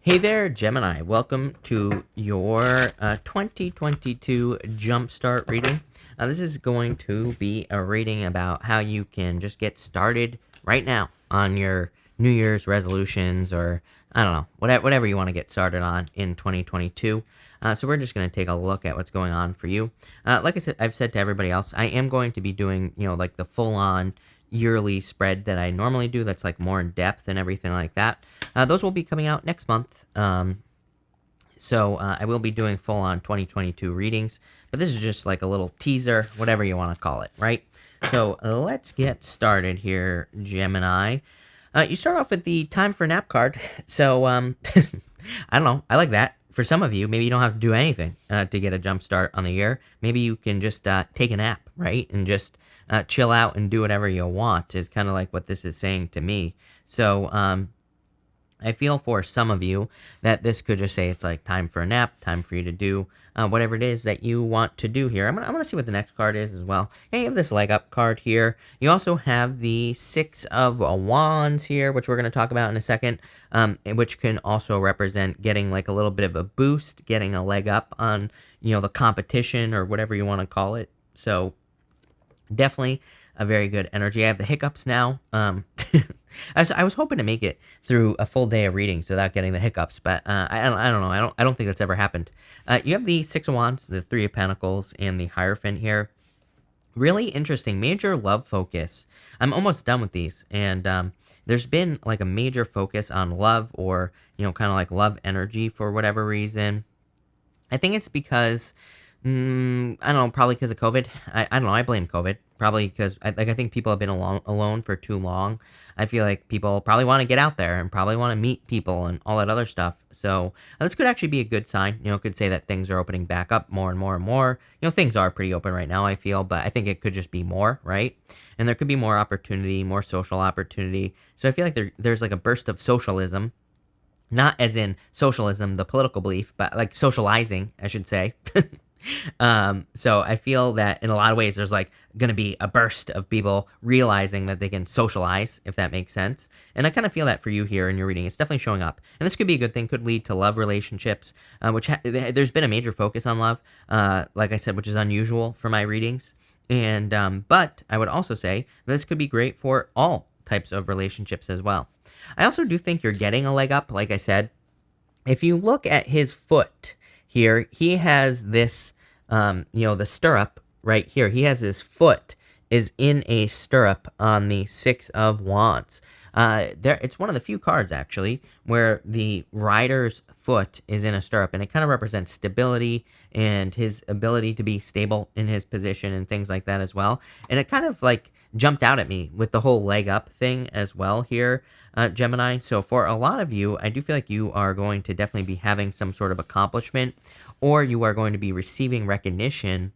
Hey there, Gemini. Welcome to your 2022 Jumpstart reading. This is going to be a reading about how you can just get started right now on your New Year's resolutions, or I don't know, whatever you want to get started on in 2022. So we're just going to take a look at what's going on for you. Like I said, I've said to everybody else, I am going to be doing, like the full-on yearly spread that I normally do. That's like more in depth and everything like that. Those will be coming out next month. So I will be doing full-on 2022 readings, but this is just like a little teaser, whatever you want to call it, right? So let's get started here, Gemini. You start off with the time for nap card. So I don't know. I like that. For some of you, maybe you don't have to do anything to get a jump start on the year. Maybe you can just take a nap, right? And just chill out and do whatever you want is kind of like what this is saying to me. So I feel for some of you that this could just say it's like time for a nap, time for you to do whatever it is that you want to do here. I'm gonna see what the next card is as well. And you have this leg up card here. You also have the Six of Wands here, which we're going to talk about in a second, which can also represent getting like a little bit of a boost, getting a leg up on, the competition or whatever you want to call it. So definitely a very good energy. I have the hiccups now. I was hoping to make it through a full day of readings without getting the hiccups, but I don't know. I don't think that's ever happened. You have the Six of Wands, the Three of Pentacles, and the Hierophant here. Really interesting, major love focus. I'm almost done with these, and there's been like a major focus on love, or kind of like love energy for whatever reason. I think it's because I don't know, probably because of COVID. I don't know. I blame COVID. Probably because I think people have been alone for too long. I feel like people probably want to get out there and probably want to meet people and all that other stuff. So this could actually be a good sign. It could say that things are opening back up more and more and more. Things are pretty open right now, I feel, but I think it could just be more, right? And there could be more opportunity, more social opportunity. So I feel like there's like a burst of socialism. Not as in socialism, the political belief, but like socializing, I should say. So I feel that in a lot of ways there's like going to be a burst of people realizing that they can socialize, if that makes sense. And I kind of feel that for you here in your reading. It's definitely showing up. And this could be a good thing, could lead to love relationships, which there's been a major focus on love, like I said, which is unusual for my readings. And but I would also say this could be great for all types of relationships as well. I also do think you're getting a leg up, like I said. If you look at his foot here, he has this, the stirrup right here. He has his foot is in a stirrup on the Six of Wands. It's one of the few cards, actually, where the rider's foot is in a stirrup, and it kind of represents stability and his ability to be stable in his position and things like that as well. And it kind of like jumped out at me with the whole leg up thing as well here, Gemini. So for a lot of you, I do feel like you are going to definitely be having some sort of accomplishment, or you are going to be receiving recognition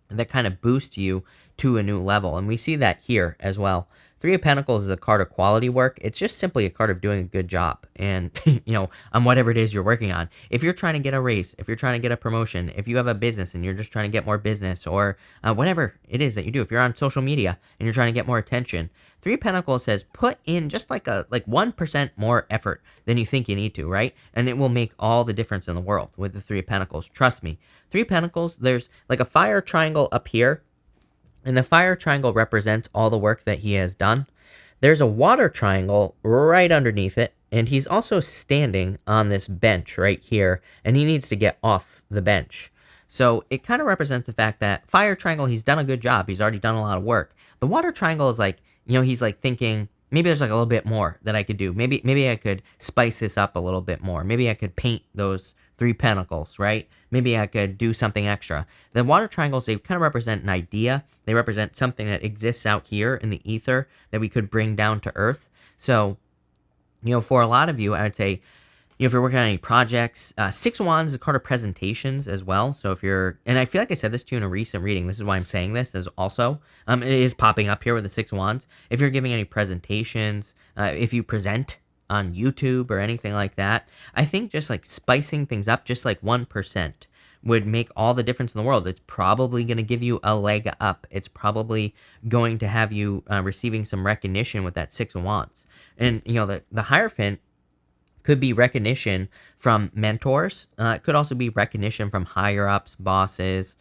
that kind of boosts you to a new level. And we see that here as well. Three of Pentacles is a card of quality work. It's just simply a card of doing a good job. And, on whatever it is you're working on. If you're trying to get a raise, if you're trying to get a promotion, if you have a business and you're just trying to get more business, or whatever it is that you do, if you're on social media and you're trying to get more attention, Three of Pentacles says put in just like 1% more effort than you think you need to, right? And it will make all the difference in the world with the Three of Pentacles. Trust me. Three of Pentacles, there's like a fire triangle up here. And the fire triangle represents all the work that he has done. There's a water triangle right underneath it, and he's also standing on this bench right here, and he needs to get off the bench. So it kind of represents the fact that fire triangle, he's done a good job. He's already done a lot of work. The water triangle is like, he's like thinking, maybe there's like a little bit more that I could do. Maybe I could spice this up a little bit more. Maybe I could paint those Three Pentacles, right? Maybe I could do something extra. The water triangles, they kind of represent an idea. They represent something that exists out here in the ether that we could bring down to earth. So, for a lot of you, I would say, if you're working on any projects, Six of Wands is a card of presentations as well. So if you're, and I feel like I said this to you in a recent reading, this is why I'm saying this as also, it is popping up here with the Six of Wands. If you're giving any presentations, if you present on YouTube or anything like that, I think just like spicing things up, just like 1% would make all the difference in the world. It's probably going to give you a leg up. It's probably going to have you receiving some recognition with that Six of Wands. And, the Hierophant Could be recognition from mentors. It could also be recognition from higher ups, bosses,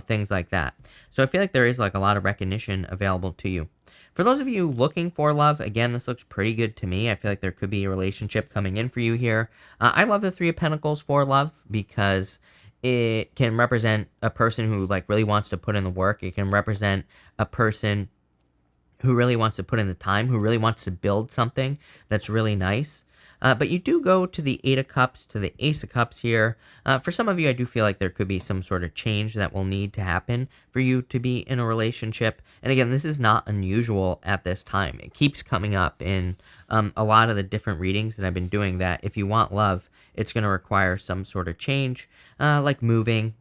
things like that. So I feel like there is like a lot of recognition available to you. For those of you looking for love, again, this looks pretty good to me. I feel like there could be a relationship coming in for you here. I love the Three of Pentacles for love because it can represent a person who like really wants to put in the work. It can represent a person who really wants to put in the time, who really wants to build something that's really nice. But you do go to the Eight of Cups, to the Ace of Cups here. For some of you, I do feel like there could be some sort of change that will need to happen for you to be in a relationship. And again, this is not unusual at this time. It keeps coming up in a lot of the different readings that I've been doing, that if you want love, it's going to require some sort of change, like moving.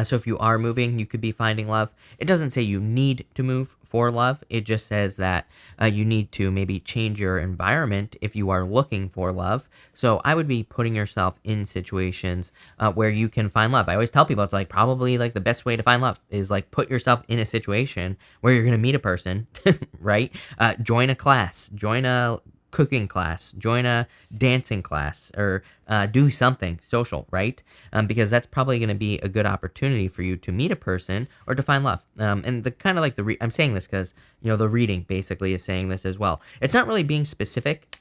So if you are moving, you could be finding love. It doesn't say you need to move for love. It just says that you need to maybe change your environment if you are looking for love. So I would be putting yourself in situations where you can find love. I always tell people it's like probably like the best way to find love is like put yourself in a situation where you're going to meet a person, right? Join a class, join a cooking class, join a dancing class, or do something social, right? Because that's probably going to be a good opportunity for you to meet a person or to find love. And the kind of like I'm saying this because, the reading basically is saying this as well. It's not really being specific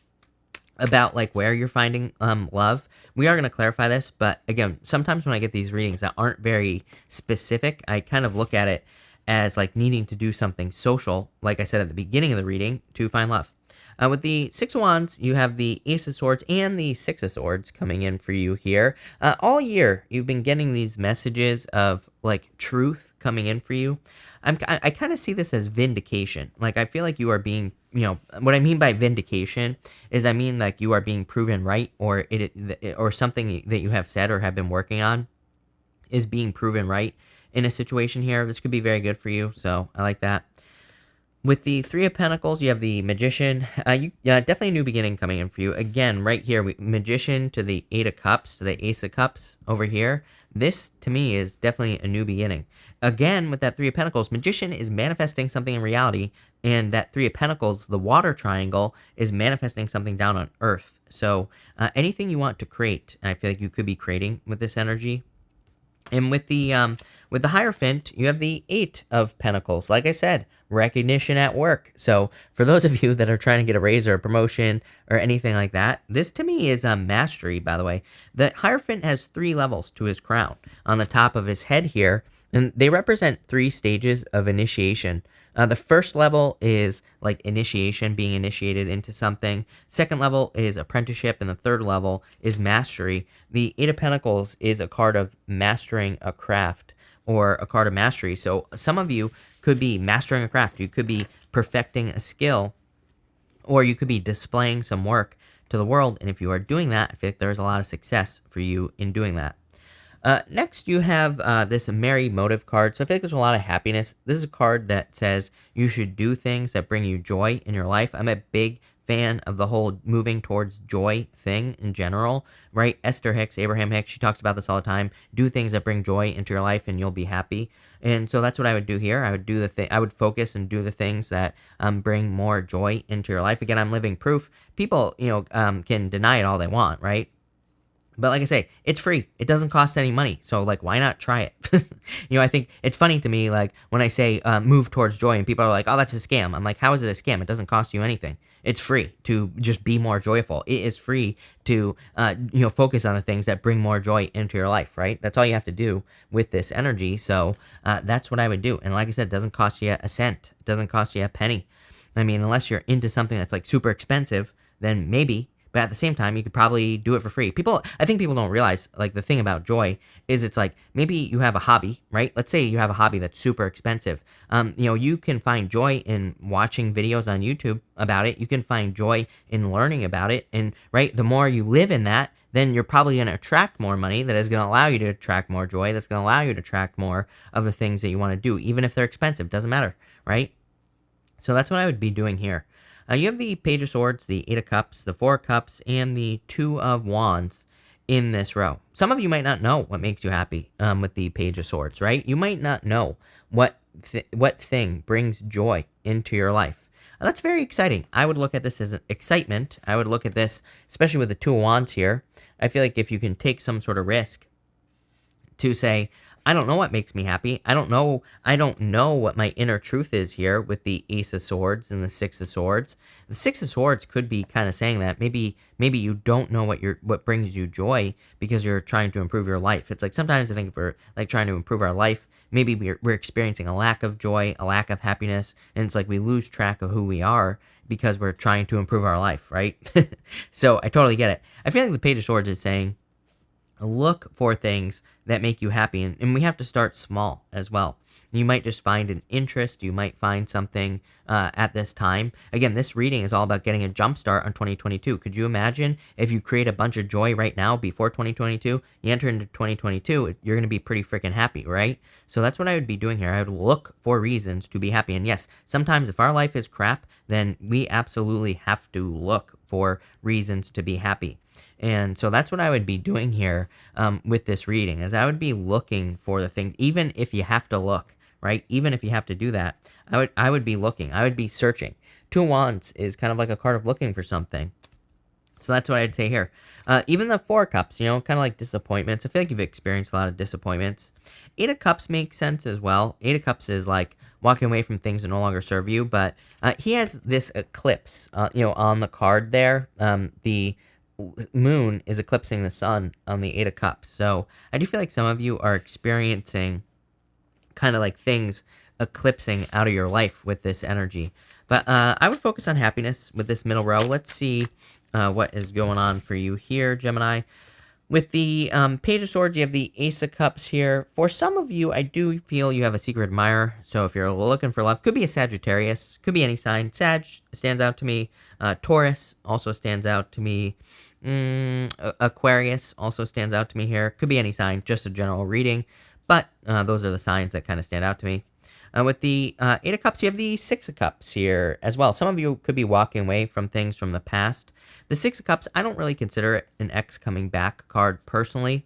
about like where you're finding love. We are going to clarify this, but again, sometimes when I get these readings that aren't very specific, I kind of look at it as like needing to do something social, like I said at the beginning of the reading, to find love. With the Six of Wands, you have the Ace of Swords and the Six of Swords coming in for you here. All year, you've been getting these messages of like truth coming in for you. I kind of see this as vindication. Like I feel like you are being, what I mean by vindication is I mean like you are being proven right, or or something that you have said or have been working on is being proven right in a situation here. This could be very good for you, so I like that. With the Three of Pentacles, you have the Magician. Definitely a new beginning coming in for you. Again, right here, Magician to the Eight of Cups, to the Ace of Cups over here. This, to me, is definitely a new beginning. Again, with that Three of Pentacles, Magician is manifesting something in reality, and that Three of Pentacles, the water triangle, is manifesting something down on Earth. So anything you want to create, I feel like you could be creating with this energy. And with the Hierophant, you have the Eight of Pentacles. Like I said, recognition at work. So for those of you that are trying to get a raise or a promotion or anything like that, this to me is a mastery, by the way. The Hierophant has 3 levels to his crown on the top of his head here, and they represent 3 stages of initiation. The first level is like initiation, being initiated into something. Second level is apprenticeship, and the third level is mastery. The Eight of Pentacles is a card of mastering a craft, or a card of mastery. So some of you could be mastering a craft. You could be perfecting a skill, or you could be displaying some work to the world. And if you are doing that, I feel like there's a lot of success for you in doing that. Next, you have this Merry Motive card. So I feel like there's a lot of happiness. This is a card that says you should do things that bring you joy in your life. I'm a big fan of the whole moving towards joy thing in general, right? Esther Hicks, Abraham Hicks, she talks about this all the time. Do things that bring joy into your life and you'll be happy. And so that's what I would do here. I would do I would focus and do the things that bring more joy into your life. Again, I'm living proof. People, can deny it all they want, right? But like I say, it's free. It doesn't cost any money. So, like, why not try it? I think it's funny to me, like, when I say move towards joy and people are like, oh, that's a scam. I'm like, how is it a scam? It doesn't cost you anything. It's free to just be more joyful. It is free to, focus on the things that bring more joy into your life, right? That's all you have to do with this energy. So that's what I would do. And like I said, it doesn't cost you a cent. It doesn't cost you a penny. I mean, unless you're into something that's, like, super expensive, then maybe. But at the same time, you could probably do it for free. I think people don't realize, like, the thing about joy is it's like, maybe you have a hobby, right? Let's say you have a hobby that's super expensive. You can find joy in watching videos on YouTube about it. You can find joy in learning about it. And, right, the more you live in that, then you're probably going to attract more money that is going to allow you to attract more joy. That's going to allow you to attract more of the things that you want to do, even if they're expensive. Doesn't matter, right? So that's what I would be doing here. You have the Page of Swords, the Eight of Cups, the Four of Cups, and the Two of Wands in this row. Some of you might not know what makes you happy with the Page of Swords, right? You might not know what thing brings joy into your life. That's very exciting. I would look at this as an excitement. I would look at this, especially with the Two of Wands here. I feel like if you can take some sort of risk to say, I don't know what makes me happy. I don't know what my inner truth is here with the Ace of Swords and the Six of Swords. The Six of Swords could be kind of saying that maybe you don't know what brings you joy because you're trying to improve your life. It's like sometimes I think if we're like trying to improve our life, maybe we're experiencing a lack of joy, a lack of happiness, and it's like we lose track of who we are because we're trying to improve our life, right? So I totally get it. I feel like the Page of Swords is saying, look for things that make you happy, and we have to start small as well. You might just find an interest. You might find something at this time. Again, this reading is all about getting a jump start on 2022. Could you imagine if you create a bunch of joy right now before 2022, you enter into 2022, you're going to be pretty freaking happy, right? So that's what I would be doing here. I would look for reasons to be happy. And yes, sometimes if our life is crap, then we absolutely have to look for reasons to be happy. And so that's what I would be doing here with this reading, is I would be looking for the things, even if you have to look, right? Even if you have to do that, I would be looking. I would be searching. Two of Wands is kind of like a card of looking for something. So that's what I'd say here. Even the Four of Cups, kind of like disappointments. I feel like you've experienced a lot of disappointments. Eight of Cups makes sense as well. Eight of Cups is like walking away from things that no longer serve you. But he has this eclipse, on the card there. The moon is eclipsing the sun on the Eight of Cups. So I do feel like some of you are experiencing kind of like things eclipsing out of your life with this energy. But I would focus on happiness with this middle row. Let's see what is going on for you here, Gemini. With the Page of Swords, you have the Ace of Cups here. For some of you, I do feel you have a secret admirer. So if you're looking for love, could be a Sagittarius, could be any sign. Sag stands out to me. Taurus also stands out to me. Aquarius also stands out to me here. Could be any sign, just a general reading. But those are the signs that kind of stand out to me. With the Eight of Cups, you have the Six of Cups here as well. Some of you could be walking away from things from the past. The Six of Cups, I don't really consider it an ex coming back card personally.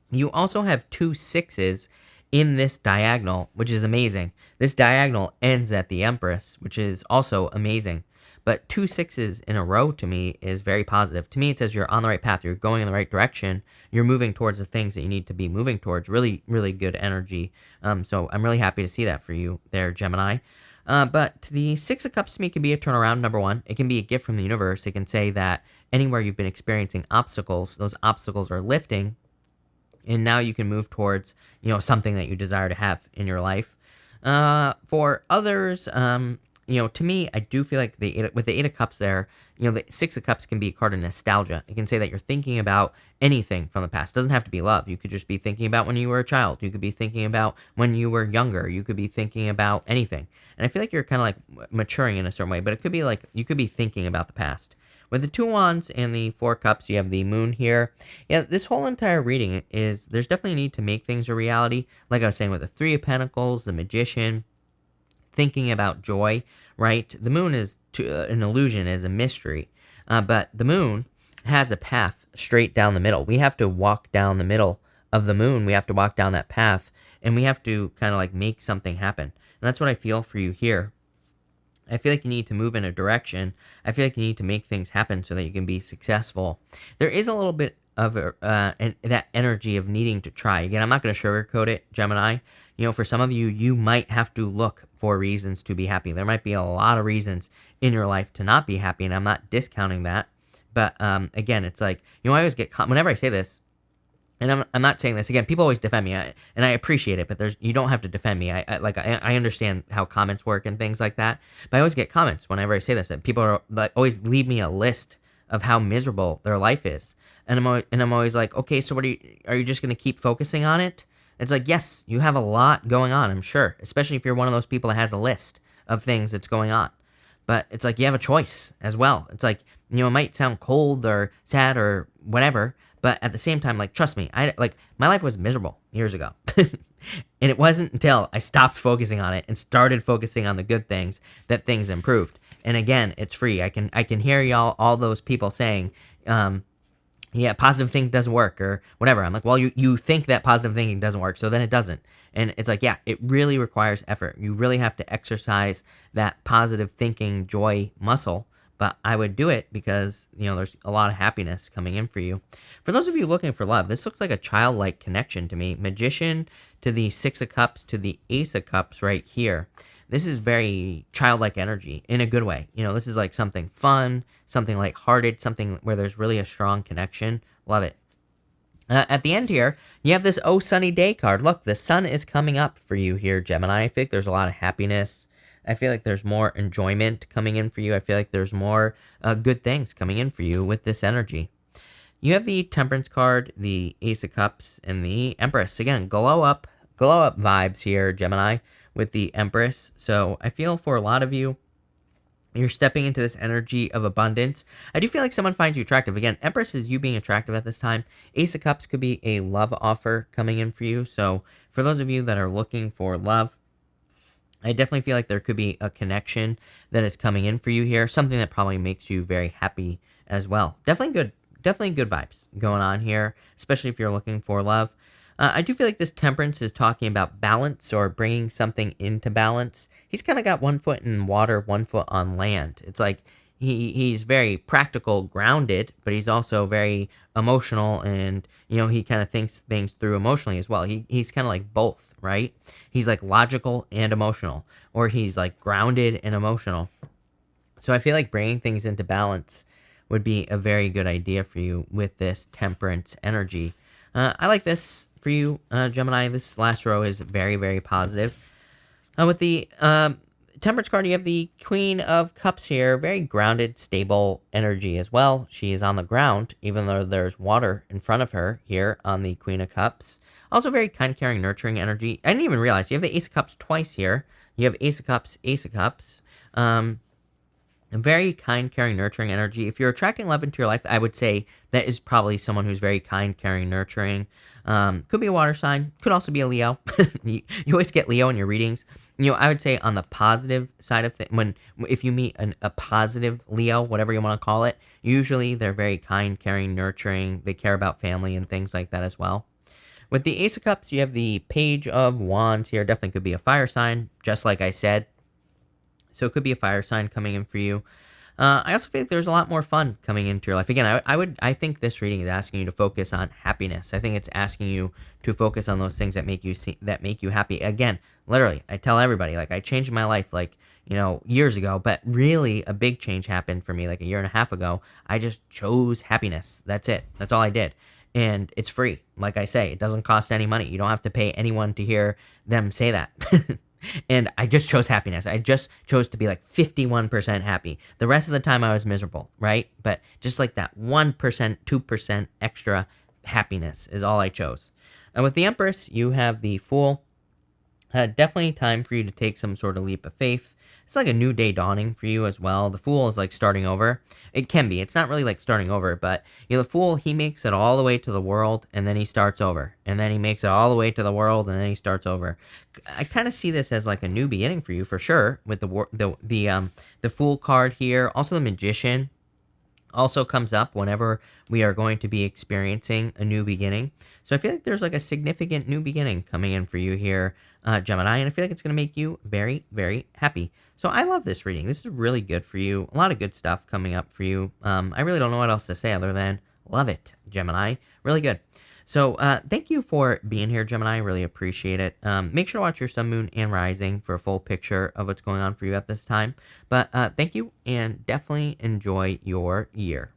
You also have two sixes in this diagonal, which is amazing. This diagonal ends at the Empress, which is also amazing. But two sixes in a row to me is very positive. To me, it says you're on the right path. You're going in the right direction. You're moving towards the things that you need to be moving towards. Really, really good energy. So I'm really happy to see that for you there, Gemini. But the Six of Cups to me can be a turnaround, number one. It can be a gift from the universe. It can say that anywhere you've been experiencing obstacles, those obstacles are lifting. And now you can move towards, something that you desire to have in your life. For others, to me, I do feel like with the Eight of Cups there, the Six of Cups can be a card of nostalgia. It can say that you're thinking about anything from the past. It doesn't have to be love. You could just be thinking about when you were a child. You could be thinking about when you were younger. You could be thinking about anything. And I feel like you're kind of like maturing in a certain way, but it could be like you could be thinking about the past. With the Two Wands and the Four Cups, you have the Moon here. Yeah, this whole entire reading is, there's definitely a need to make things a reality. Like I was saying with the Three of Pentacles, the Magician, thinking about joy, right? The moon is an illusion, is a mystery. But the moon has a path straight down the middle. We have to walk down the middle of the moon. We have to walk down that path, and we have to kind of like make something happen. And that's what I feel for you here. I feel like you need to move in a direction. I feel like you need to make things happen so that you can be successful. There is a little bit of that energy of needing to try. Again, I'm not going to sugarcoat it, Gemini. For some of you, you might have to look for reasons to be happy. There might be a lot of reasons in your life to not be happy, and I'm not discounting that. But again, it's like, I always get whenever I say this, and I'm not saying this again. People always defend me, and I appreciate it. But you don't have to defend me. I understand how comments work and things like that. But I always get comments whenever I say this, and people are like always leave me a list of how miserable their life is, and I'm always like, okay, so are you just gonna keep focusing on it? It's like, yes, you have a lot going on, I'm sure, especially if you're one of those people that has a list of things that's going on. But it's like you have a choice as well. It's like, it might sound cold or sad or whatever, but at the same time, like, trust me, my life was miserable years ago. And it wasn't until I stopped focusing on it and started focusing on the good things that things improved. And again, it's free. I can hear all those people saying, yeah, positive thinking doesn't work or whatever. I'm like, well, you think that positive thinking doesn't work, so then it doesn't. And it's like, yeah, it really requires effort. You really have to exercise that positive thinking joy muscle. But I would do it because, there's a lot of happiness coming in for you. For those of you looking for love, this looks like a childlike connection to me. Magician to the Six of Cups to the Ace of Cups right here. This is very childlike energy in a good way. This is like something fun, something lighthearted, something where there's really a strong connection. Love it. At the end here, you have this Oh Sunny Day card. Look, the sun is coming up for you here, Gemini. I think there's a lot of happiness. I feel like there's more enjoyment coming in for you. I feel like there's more good things coming in for you with this energy. You have the Temperance card, the Ace of Cups, and the Empress. Again, glow up vibes here, Gemini, with the Empress. So I feel for a lot of you, you're stepping into this energy of abundance. I do feel like someone finds you attractive. Again, Empress is you being attractive at this time. Ace of Cups could be a love offer coming in for you. So for those of you that are looking for love, I definitely feel like there could be a connection that is coming in for you here. Something that probably makes you very happy as well. Definitely good vibes going on here, especially if you're looking for love. I do feel like this Temperance is talking about balance or bringing something into balance. He's kind of got 1 foot in water, 1 foot on land. It's like he's very practical, grounded, but he's also very emotional, and he kind of thinks things through emotionally as well. He's kind of like both, right? He's like logical and emotional, or he's like grounded and emotional. So I feel like bringing things into balance would be a very good idea for you with this Temperance energy. I like this for you, Gemini. This last row is very, very positive. With the Temperance card, you have the Queen of Cups here. Very grounded, stable energy as well. She is on the ground, even though there's water in front of her here on the Queen of Cups. Also very kind, caring, nurturing energy. I didn't even realize you have the Ace of Cups twice here. You have Ace of Cups, Ace of Cups. A very kind, caring, nurturing energy. If you're attracting love into your life, I would say that is probably someone who's very kind, caring, nurturing. Could be a water sign. Could also be a Leo. you always get Leo in your readings. I would say on the positive side of things, if you meet a positive Leo, whatever you want to call it, usually they're very kind, caring, nurturing. They care about family and things like that as well. With the Ace of Cups, you have the Page of Wands here. Definitely could be a fire sign, just like I said. So it could be a fire sign coming in for you. I also think there's a lot more fun coming into your life. Again, I think this reading is asking you to focus on happiness. I think it's asking you to focus on those things that make you happy. Again, literally, I tell everybody, like, I changed my life years ago, but really a big change happened for me like a year and a half ago. I just chose happiness. That's it. That's all I did. And it's free. Like I say, it doesn't cost any money. You don't have to pay anyone to hear them say that. And I just chose happiness. I just chose to be like 51% happy. The rest of the time I was miserable, right? But just like that 1%, 2% extra happiness is all I chose. And with the Empress, you have the Fool. Definitely time for you to take some sort of leap of faith. It's like a new day dawning for you as well. The Fool is like starting over. It can be. It's not really like starting over, but the Fool, he makes it all the way to the world, and then he starts over. And then he makes it all the way to the world, and then he starts over. I kind of see this as like a new beginning for you for sure, with the Fool card here. Also the Magician also comes up whenever we are going to be experiencing a new beginning. So I feel like there's like a significant new beginning coming in for you here, Gemini, and I feel like it's going to make you very, very happy. So I love this reading. This is really good for you. A lot of good stuff coming up for you. I really don't know what else to say other than love it, Gemini. Really good. So thank you for being here, Gemini. I really appreciate it. Make sure to watch your sun, moon, and rising for a full picture of what's going on for you at this time. But thank you, and definitely enjoy your year.